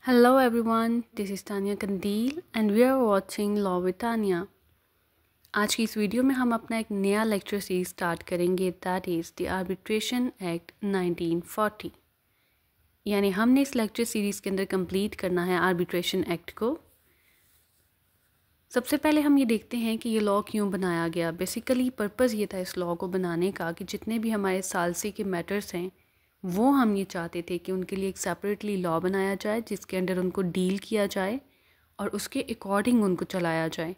Hello everyone, this is Tanya Kandil and we are watching Law with Tanya। आज की इस video में हम अपना एक नया लेक्चर सीरीज स्टार्ट करेंगे, that is the arbitration act 1940। यानी हमने इस लेक्चर सीरीज़ के अंदर कंप्लीट करना है आर्बिट्रेशन एक्ट को। सबसे पहले हम ये देखते हैं कि ये लॉ क्यों बनाया गया। बेसिकली पर्पज़ ये था इस लॉ को बनाने का कि जितने भी हमारे सालसी के मैटर्स हैं वो हम ये चाहते थे कि उनके लिए एक सेपरेटली लॉ बनाया जाए जिसके अंडर उनको डील किया जाए और उसके अकॉर्डिंग उनको चलाया जाए।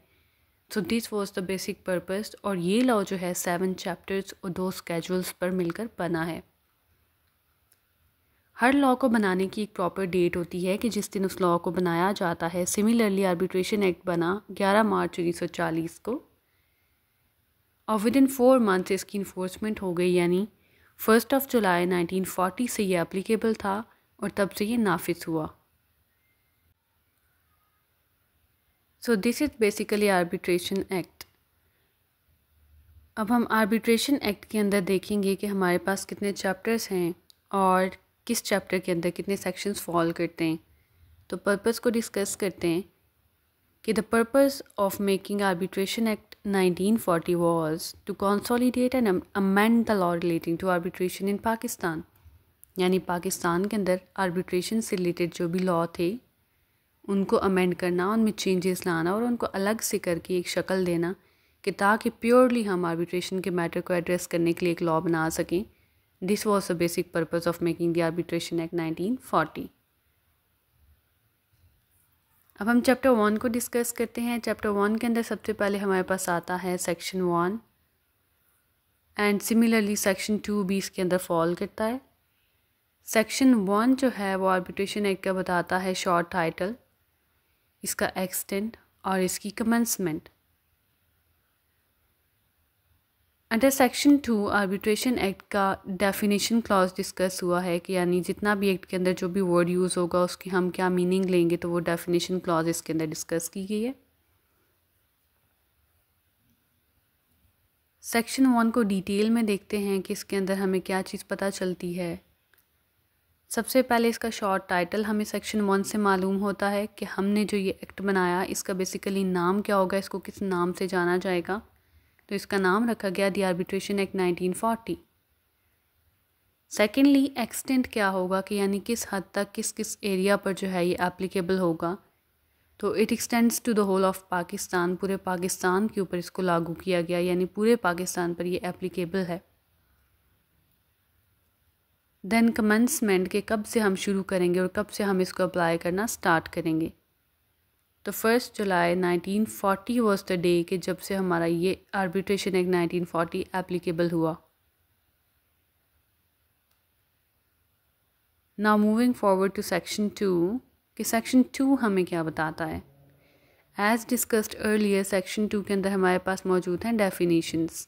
सो this was the basic purpose. और ये लॉ जो है 7 चैप्टर्स और 2 स्केजुअल्स पर मिलकर बना है। हर लॉ को बनाने की एक प्रॉपर डेट होती है कि जिस दिन उस लॉ को बनाया जाता है। सिमिलरली आर्बिट्रेशन एक्ट बना 11 मार्च 1940 को और विद इन 4 मंथ्स इसकी इन्फोर्समेंट हो गई, यानी 1 जुलाई 1940 से ये एप्लीकेबल था और तब से ये नाफिज हुआ। So this is basically arbitration act. अब हम आर्बिट्रेशन एक्ट के अंदर देखेंगे कि हमारे पास कितने चैप्टर्स हैं और किस चैप्टर के अंदर कितने सेक्शंस फॉल करते हैं। तो पर्पस को डिस्कस करते हैं कि the purpose of making arbitration act 1940 was to consolidate and amend the law relating to arbitration in Pakistan. यानी पाकिस्तान के अंदर आर्बिट्रेशन से रिलेटेड जो भी लॉ थे उनको अमेंड करना, उनमें चेंजेस लाना और उनको अलग से करके एक शक्ल देना कि ताकि प्योरली हम आर्बिट्रेशन के मैटर को एड्रेस करने के लिए एक लॉ बना सकें। This was the basic purpose of making the arbitration act 1940। अब हम चैप्टर 1 को डिस्कस करते हैं। चैप्टर 1 के अंदर सबसे पहले हमारे पास आता है सेक्शन 1 एंड सिमिलरली सेक्शन 2 भी इसके अंदर फॉल करता है। सेक्शन 1 जो है वो आर्बिट्रेशन एक्ट का बताता है शॉर्ट टाइटल, इसका एक्सटेंट और इसकी commencement. Under section 2 arbitration act का डेफिनेशन क्लॉज डिस्कस हुआ है कि यानी जितना भी एक्ट के अंदर जो भी वर्ड यूज़ होगा उसकी हम क्या मीनिंग लेंगे, तो वो डेफिनेशन क्लॉज इसके अंदर डिस्कस की गई है। सेक्शन 1 को डिटेल में देखते हैं कि इसके अंदर हमें क्या चीज़ पता चलती है। सबसे पहले इसका शॉर्ट टाइटल हमें सेक्शन 1 से मालूम होता है कि हमने जो ये एक्ट बनाया इसका बेसिकली नाम क्या होगा, इसको किस नाम से जाना जाएगा। तो इसका नाम रखा गया the arbitration act 1940। Secondly extent क्या होगा कि यानी किस हद तक किस किस एरिया पर जो है ये एप्लीकेबल होगा। तो it extends to the whole of Pakistan, पूरे पाकिस्तान के ऊपर इसको लागू किया गया, यानी पूरे पाकिस्तान पर ये एप्लीकेबल है। देन कमेंसमेंट के कब से हम शुरू करेंगे और कब से हम इसको अप्लाई करना स्टार्ट करेंगे। तो 1 जुलाई 1940 वॉज द डे कि जब से हमारा ये आर्बिट्रेशन एक्ट 1940 एप्लीकेबल हुआ। Now moving forward to section 2 कि सेक्शन 2 हमें क्या बताता है। एज डिस्कस्ड अर्लियर सेक्शन 2 के अंदर हमारे पास मौजूद हैं डेफिनेशंस।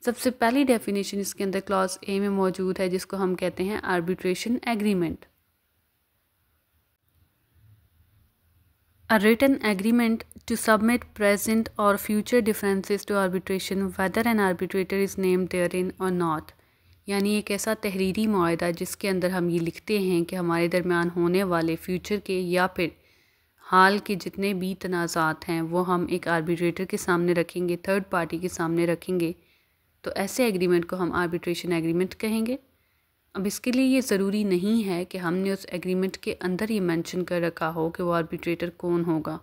सबसे पहली डेफिनेशन इसके अंदर क्लॉज ए में मौजूद है जिसको हम कहते हैं arbitration agreement. A written agreement to submit present or future differences to arbitration whether an arbitrator is named therein or not। यानी एक ऐसा तहरीरी मुआहदा जिसके अंदर हम ये लिखते हैं कि हमारे दरमियान होने वाले फ्यूचर के या फिर हाल के जितने भी तनाज़ात हैं वो हम एक आर्बिट्रेटर के सामने रखेंगे, थर्ड पार्टी के सामने रखेंगे। तो ऐसे एग्रीमेंट को हम आर्बिट्रेशन एग्रीमेंट कहेंगे। अब इसके लिए ये ज़रूरी नहीं है कि हमने उस एग्रीमेंट के अंदर ये मेंशन कर रखा हो कि वो आर्बिट्रेटर कौन होगा।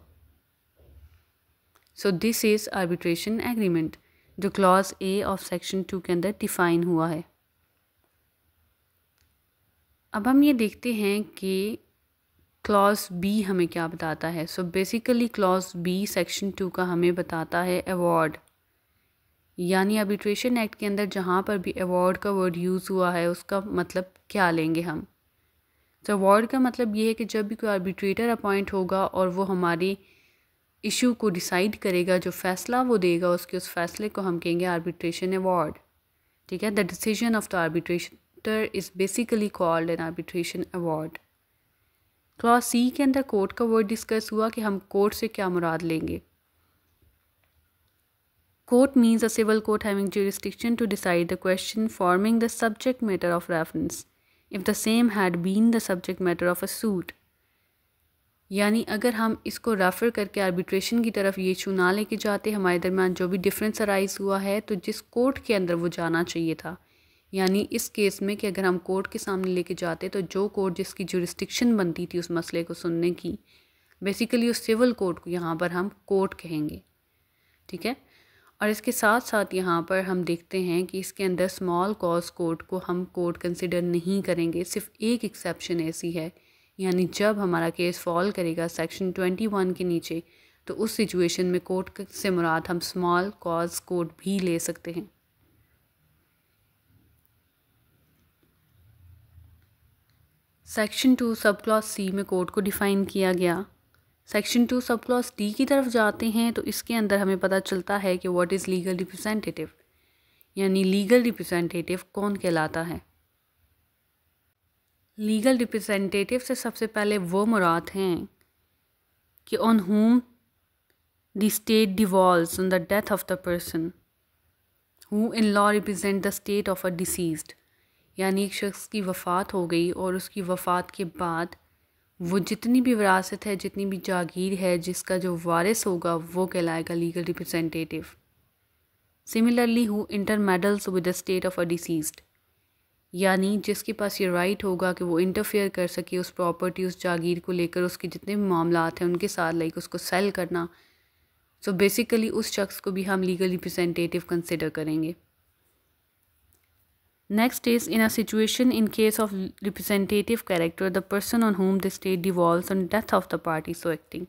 So this is arbitration agreement जो क्लॉज ए ऑफ सेक्शन 2 के अंदर डिफ़ाइन हुआ है। अब हम ये देखते हैं कि क्लॉज बी हमें क्या बताता है। So basically clause B section 2 का हमें बताता है अवॉर्ड। यानी आर्बिट्रेशन एक्ट के अंदर जहाँ पर भी अवॉर्ड का वर्ड यूज़ हुआ है उसका मतलब क्या लेंगे हम। तो अवॉर्ड का मतलब ये है कि जब भी कोई आर्बिट्रेटर अपॉइंट होगा और वो हमारी इशू को डिसाइड करेगा, जो फ़ैसला वो देगा उसके उस फैसले को हम कहेंगे आर्बिट्रेशन अवॉर्ड। ठीक है, the decision of the arbitrator is basically called an arbitration award. Clause C के अंदर कोर्ट का वर्ड डिस्कस हुआ कि हम कोर्ट से क्या मुराद लेंगे। Court means a civil court having jurisdiction to decide the question forming the subject matter of reference, if the same had been the subject matter of a suit। यानी अगर हम इसको रेफ़र करके आर्बिट्रेशन की तरफ ये इशू ना लेके जाते, हमारे दरमियान जो भी डिफरेंस अराइज हुआ है तो जिस कोर्ट के अंदर वो जाना चाहिए था, यानी इस केस में कि अगर हम कोर्ट के सामने लेके जाते तो जो कोर्ट जिसकी जुरिस्डिक्शन बनती थी उस मसले को सुनने की, बेसिकली उस सिविल कोर्ट को यहाँ पर हम कोर्ट कहेंगे, ठीक है। और इसके साथ साथ यहाँ पर हम देखते हैं कि इसके अंदर स्मॉल कॉज कोर्ट को हम कोर्ट कंसिडर नहीं करेंगे। सिर्फ एक एक्सेप्शन ऐसी है, यानी जब हमारा केस फॉल करेगा सेक्शन 21 के नीचे, तो उस सिचुएशन में कोर्ट से मुराद हम स्मॉल कॉज कोर्ट भी ले सकते हैं। सेक्शन 2 सब क्लॉज सी में कोर्ट को डिफ़ाइन किया गया। सेक्शन 2 सब क्लॉज डी की तरफ जाते हैं तो इसके अंदर हमें पता चलता है कि व्हाट इज़ लीगल रिप्रेजेंटेटिव, यानी लीगल रिप्रेजेंटेटिव कौन कहलाता है। लीगल रिप्रेजेंटेटिव से सबसे पहले वो मुराद हैं कि on whom the state devolves on the death of the person who in law represent the state of a deceased, यानी एक शख्स की वफ़ात हो गई और उसकी वफ़ात के बाद वो जितनी भी विरासत है, जितनी भी जागीर है, जिसका जो वारिस होगा वो कहलाएगा legal representative. Similarly who intermeddles with the state of a deceased, यानी जिसके पास ये राइट होगा कि वो इंटरफेयर कर सके उस प्रॉपर्टी, उस जागीर को लेकर, उसके जितने भी मामलात हैं उनके साथ, लाइक उसको सेल करना। सो बेसिकली उस शख्स को भी हम लीगल रिप्रेजेंटेटिव कंसिडर करेंगे। Next is in a situation in case of representative character the person on whom the state devolves on death of the party so acting.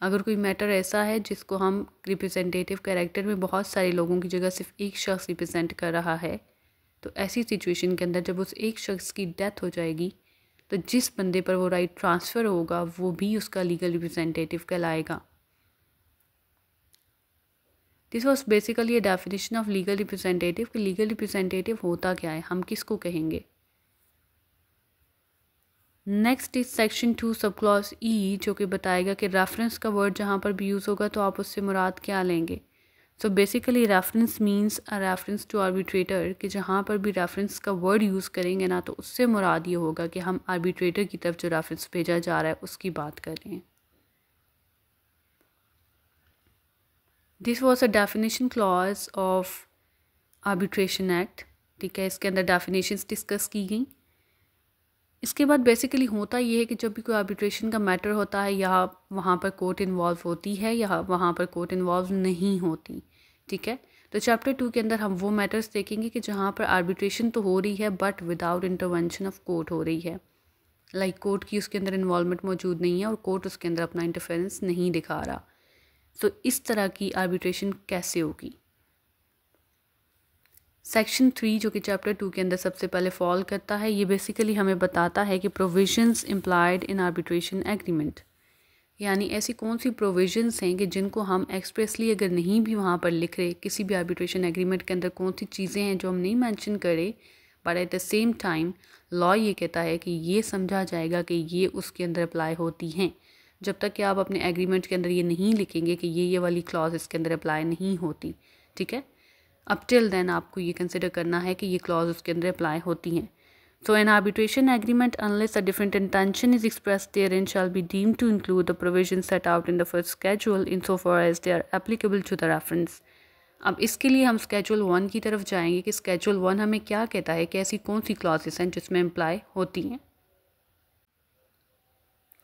अगर कोई मैटर ऐसा है जिसको हम रिप्रेजेंटेटिव कैरेक्टर में बहुत सारे लोगों की जगह सिर्फ एक शख्स रिप्रेजेंट कर रहा है, तो ऐसी सिचुएशन के अंदर जब उस एक शख्स की डेथ हो जाएगी तो जिस बंदे पर वो राइट ट्रांसफ़र होगा वो भी उसका लीगल रिप्रेजेंटेटिव कहलाएगा। This was basically a definition of legal representative कि लीगल रिप्रेजेंटेटिव होता क्या है, हम किसको कहेंगे। Next is section 2 sub clause ई, जो कि बताएगा कि रेफरेंस का वर्ड जहाँ पर भी यूज़ होगा तो आप उससे मुराद क्या लेंगे। So basically reference means a reference to arbitrator, कि जहाँ पर भी रेफरेंस का वर्ड यूज़ करेंगे ना तो उससे मुराद ये होगा कि हम आर्बिट्रेटर की तरफ जो रेफरेंस भेजा जा रहा है उसकी बात कर रहे हैं। This was a definition clause of arbitration act, ठीक है। इसके अंदर डेफिनेशंस डिस्कस की गई। इसके बाद बेसिकली होता ये है कि जब भी कोई आर्बिट्रेशन का मैटर होता है, या वहाँ पर कोर्ट इन्वॉल्व होती है या वहाँ पर कोर्ट इन्वॉल्व नहीं होती, ठीक है। तो चैप्टर 2 के अंदर हम वो मैटर्स देखेंगे कि जहाँ पर आर्बिट्रेशन तो हो रही है but without intervention of court हो रही है, लाइक कोर्ट की उसके अंदर इन्वॉल्वमेंट मौजूद नहीं है और कोर्ट उसके अंदर अपना इंटरफेरेंस नहीं दिखा रहा। तो इस तरह की आर्बिट्रेशन कैसे होगी। सेक्शन 3 जो कि चैप्टर 2 के अंदर सबसे पहले फॉल करता है, ये बेसिकली हमें बताता है कि provisions implied in arbitration agreement, यानी ऐसी कौन सी प्रोविजंस हैं कि जिनको हम एक्सप्रेसली अगर नहीं भी वहाँ पर लिख रहे, किसी भी आर्बिट्रेशन एग्रीमेंट के अंदर कौन सी चीज़ें हैं जो हम नहीं मेंशन करें, but at the same time law ये कहता है कि ये समझा जाएगा कि ये उसके अंदर अप्लाई होती हैं। जब तक कि आप अपने एग्रीमेंट के अंदर ये नहीं लिखेंगे कि ये वाली क्लॉज इसके अंदर अप्लाई नहीं होती, ठीक है। अप टिल देन आपको ये कंसिडर करना है कि ये क्लॉज उसके अंदर अप्लाई होती हैं। So an arbitration agreement unless a different intention is expressed therein shall be deemed to include the provisions set out in the first schedule in so far as they are applicable to the reference. अब इसके लिए हम schedule 1 की तरफ जाएंगे कि schedule 1 हमें क्या कहता है कि ऐसी कौन सी क्लॉजेस हैं जिसमें अप्लाई होती हैं।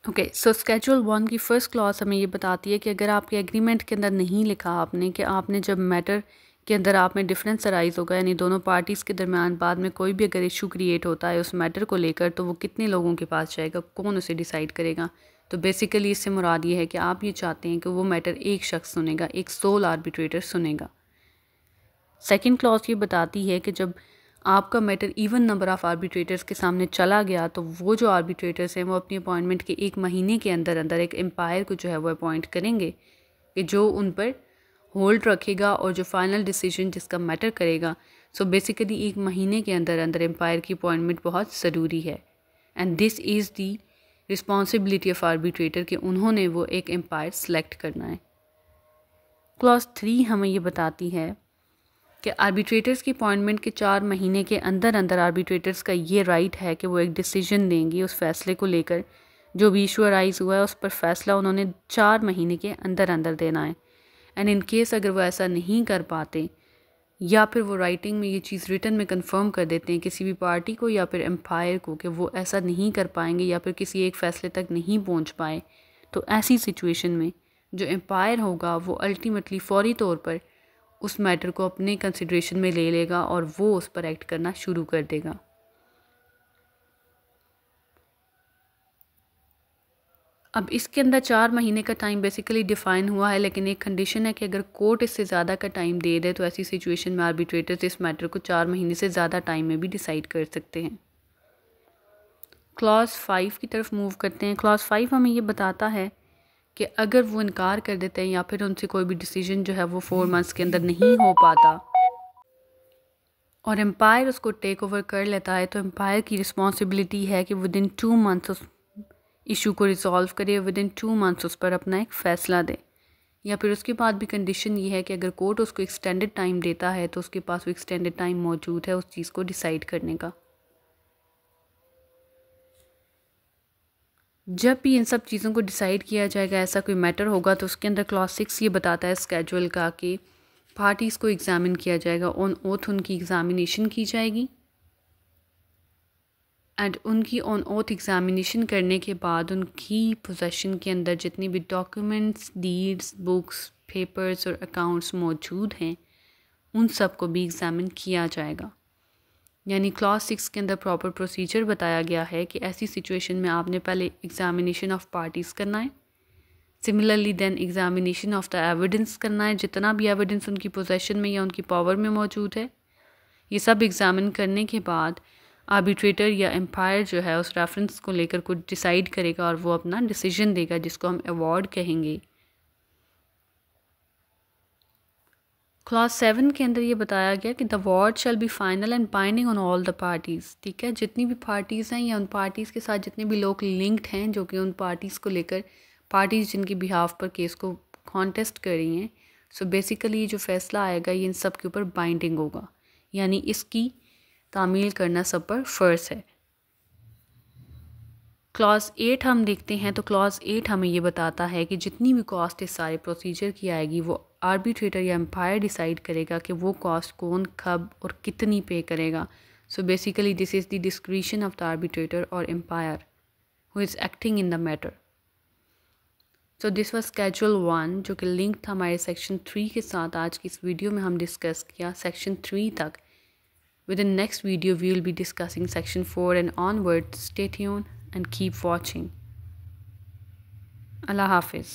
ओके, सो स्केड्यूल 1 की फ़र्स्ट क्लॉज हमें ये बताती है कि अगर आपके एग्रीमेंट के अंदर नहीं लिखा आपने कि आपने जब मैटर के अंदर आप में डिफरेंस अराइज होगा, यानी दोनों पार्टीज़ के दरमियान बाद में कोई भी अगर इशू क्रिएट होता है उस मैटर को लेकर, तो वो कितने लोगों के पास जाएगा, कौन उसे डिसाइड करेगा। तो बेसिकली इससे मुराद ये है कि आप ये चाहते हैं कि वो मैटर एक शख्स सुनेगा, एक सोल आर्बिट्रेटर सुनेगा। सेकेंड क्लॉज ये बताती है कि जब आपका matter even number of arbitrators के सामने चला गया तो वो जो आर्बिट्रेटर्स हैं वो अपनी अपॉइंटमेंट के 1 महीने के अंदर अंदर एक एम्पायर को जो है वो अपॉइंट करेंगे कि जो उन पर होल्ड रखेगा और जो फाइनल डिसीजन जिसका मैटर करेगा। सो बेसिकली 1 महीने के अंदर अंदर एम्पायर की अपॉइंटमेंट बहुत ज़रूरी है, and this is the responsibility of arbitrator कि उन्होंने वो एक एम्पायर सेलेक्ट करना है। क्लॉज 3 हमें ये बताती है कि आर्बिट्रेटर्स की अपॉइंटमेंट के 4 महीने के अंदर अंदर आर्बिट्रेटर्स का ये राइट है कि वो एक डिसीजन देंगे उस फैसले को लेकर जो भी इशू अराइज हुआ है उस पर फैसला उन्होंने 4 महीने के अंदर अंदर देना है। एंड इन केस अगर वो ऐसा नहीं कर पाते या फिर वो राइटिंग में ये चीज़ रिटन में कंफर्म कर देते हैं किसी भी पार्टी को या फिर एम्पायर को कि वो ऐसा नहीं कर पाएंगे या फिर किसी एक फ़ैसले तक नहीं पहुंच पाए, तो ऐसी सिचुएशन में जो एम्पायर होगा वो अल्टीमेटली फौरी तौर पर उस मैटर को अपने कंसिड्रेशन में ले लेगा और वो उस पर एक्ट करना शुरू कर देगा। अब इसके अंदर 4 महीने का टाइम बेसिकली डिफ़ाइन हुआ है, लेकिन एक कंडीशन है कि अगर कोर्ट इससे ज़्यादा का टाइम दे दे तो ऐसी सिचुएशन में आर्बिट्रेटर्स इस मैटर को 4 महीने से ज़्यादा टाइम में भी डिसाइड कर सकते हैं। क्लॉज 5 की तरफ मूव करते हैं। क्लॉज 5 हमें ये बताता है कि अगर वो इनकार कर देते हैं या फिर उनसे कोई भी डिसीजन जो है वो 4 मंथ्स के अंदर नहीं हो पाता और एम्पायर उसको टेक ओवर कर लेता है, तो एम्पायर की रिस्पॉन्सिबिलिटी है कि विद इन 2 मंथ्स उस इशू को रिजॉल्व करे, विद इन 2 मंथ्स उस पर अपना एक फ़ैसला दे। या फिर उसके बाद भी कंडीशन ये है कि अगर कोर्ट उसको एक्सटेंडेड टाइम देता है तो उसके पास वो एक्सटेंडेड टाइम मौजूद है उस चीज़ को डिसाइड करने का। जब भी इन सब चीज़ों को डिसाइड किया जाएगा, ऐसा कोई मैटर होगा, तो उसके अंदर क्लॉज 6 ये बताता है स्केजुअल का कि पार्टीज़ को एग्ज़ामिन किया जाएगा, ऑन ओथ उनकी एग्ज़ामिनेशन की जाएगी एंड उनकी ऑन ओथ एग्ज़ामिनेशन करने के बाद उनकी पोजेसन के अंदर जितनी भी डॉक्यूमेंट्स, डीड्स, बुक्स, पेपर्स और अकाउंट्स मौजूद हैं उन सब को भी एग्ज़ामिन किया जाएगा। यानी क्लॉज 6 के अंदर प्रॉपर प्रोसीजर बताया गया है कि ऐसी सिचुएशन में आपने पहले एग्ज़ामिनेशन ऑफ पार्टीज़ करना है, similarly then examination of the evidence करना है, जितना भी एविडेंस उनकी पोजेसन में या उनकी पावर में मौजूद है। ये सब एग्ज़ामिन करने के बाद आर्बिट्रेटर या एम्पायर जो है उस रेफरेंस को लेकर कुछ डिसाइड करेगा और वो अपना डिसीजन देगा जिसको हम अवार्ड कहेंगे। क्लॉज 7 के अंदर ये बताया गया कि the award shall be final and binding on all the parties. ठीक है, जितनी भी पार्टीज़ हैं या उन पार्टीज़ के साथ जितने भी लोग लिंक्ड हैं जो कि उन पार्टीज़ को लेकर पार्टीज़ जिनकी बिहाफ पर केस को कॉन्टेस्ट कर रही हैं, सो बेसिकली जो फ़ैसला आएगा ये इन सब के ऊपर बाइंडिंग होगा, यानी इसकी तामील करना सब पर फ़र्ज है। क्लॉज 8 हम देखते हैं तो क्लॉज 8 हमें ये बताता है कि जितनी भी कॉस्ट इस सारे प्रोसीजर की आएगी वो आर्बिट्रेटर या एम्पायर डिसाइड करेगा कि वो कॉस्ट कौन, कब और कितनी पे करेगा। So basically this is the discretion of the arbitrator और umpire who is acting in the matter. So this was schedule 1 जो कि लिंक था हमारे सेक्शन 3 के साथ। आज की इस वीडियो में हम डिस्कस किया सेक्शन 3 तक। Within next video, we will be discussing section 4 and onwards. Stay tuned and keep watching. Allah Hafiz.